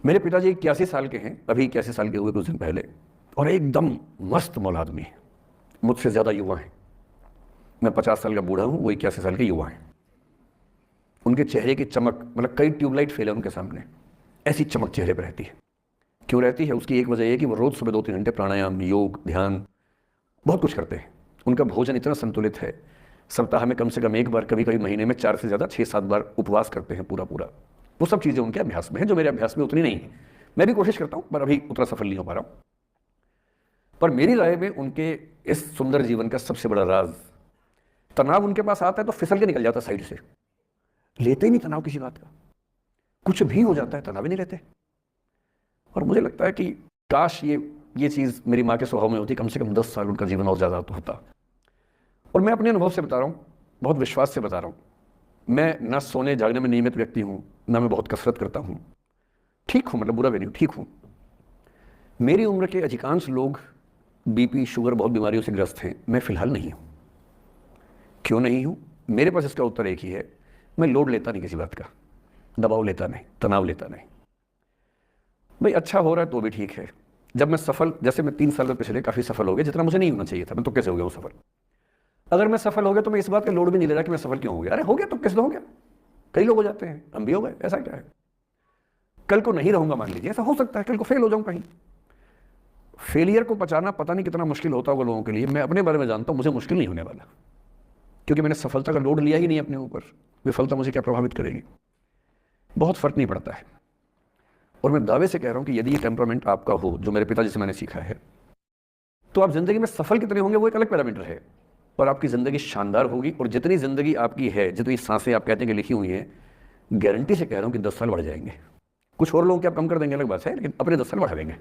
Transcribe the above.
मेरे पिताजी 81 साल के हैं, अभी 81 साल के हुए कुछ दिन पहले, और एकदम मस्त मौल आदमी है, मुझसे ज़्यादा युवा हैं। मैं 50 साल का बूढ़ा हूँ, वो 81 साल के युवा हैं। उनके चेहरे की चमक, मतलब कई ट्यूबलाइट फेल है उनके सामने, ऐसी चमक चेहरे पर रहती है। क्यों रहती है? उसकी एक वजह यह है कि वो रोज़ सुबह 2-3 घंटे प्राणायाम, योग, ध्यान, बहुत कुछ करते हैं। उनका भोजन इतना संतुलित है, सप्ताह में कम से कम एक बार, कभी कभी महीने में 4 से ज़्यादा 6-7 बार उपवास करते हैं पूरा पूरा। वो सब चीज़ें उनके अभ्यास में हैं जो मेरे अभ्यास में उतनी नहीं है। मैं भी कोशिश करता हूँ पर अभी उतना सफल नहीं हो पा रहा हूँ। पर मेरी राय में उनके इस सुंदर जीवन का सबसे बड़ा राज, तनाव उनके पास आता है तो फिसल के निकल जाता साइड से, लेते ही नहीं तनाव किसी बात का। कुछ भी हो जाता है तनाव ही नहीं लेते। और मुझे लगता है कि काश ये चीज़ मेरी माँ के स्वभाव में होती, कम से कम 10 साल उनका जीवन और ज़्यादा तो होता। और मैं अपने अनुभव से बता रहा हूँ, बहुत विश्वास से बता रहा हूँ। मैं ना सोने जागने में नियमित व्यक्ति हूँ, ना मैं बहुत कसरत करता हूँ। ठीक हूँ, मतलब बुरा भी नहीं हूँ, ठीक हूँ। मेरी उम्र के अधिकांश लोग बीपी, शुगर, बहुत बीमारियों से ग्रस्त हैं। मैं फिलहाल नहीं हूँ। क्यों नहीं हूँ? मेरे पास इसका उत्तर एक ही है, मैं लोड लेता नहीं किसी बात का, दबाव लेता नहीं, तनाव लेता नहीं। भाई अच्छा हो रहा है तो भी ठीक है। जब मैं सफल, जैसे मैं 3 साल में पिछले काफ़ी सफल हो गया, जितना मुझे नहीं होना चाहिए था, मैं तो कैसे हो गया हूँ सफल। अगर मैं सफल हो गया तो मैं इस बात का लोड भी नहीं ले रहा कि मैं सफल क्यों हो गया। अरे हो गया तो कैसे हो गया, कई लोग हो जाते हैं, हम भी हो गए, ऐसा क्या है। कल को नहीं रहूंगा, मान लीजिए, ऐसा हो सकता है, कल को फेल हो जाऊं कहीं। फेलियर को पचाना पता नहीं कितना मुश्किल होता होगा लोगों के लिए। मैं अपने बारे में जानता हूं, मुझे मुश्किल नहीं होने वाला, क्योंकि मैंने सफलता का लोड लिया ही नहीं अपने ऊपर। विफलता मुझे क्या प्रभावित करेगी, बहुत फर्क नहीं पड़ता है। और मैं दावे से कह रहा हूं कि यदि ये टेम्परामेंट आपका हो, जो मेरे पिताजी से मैंने सीखा है, तो आप जिंदगी में सफल कितने होंगे वो एक अलग पैरामीटर है, और आपकी जिंदगी शानदार होगी। और जितनी जिंदगी आपकी है, जितनी सांसें आप कहते हैं कि लिखी हुई हैं, गारंटी से कह रहा हूं कि 10 साल बढ़ जाएंगे। कुछ और लोगों के आप कम कर देंगे अलग बात है, लेकिन अपने 10 साल बढ़ा देंगे।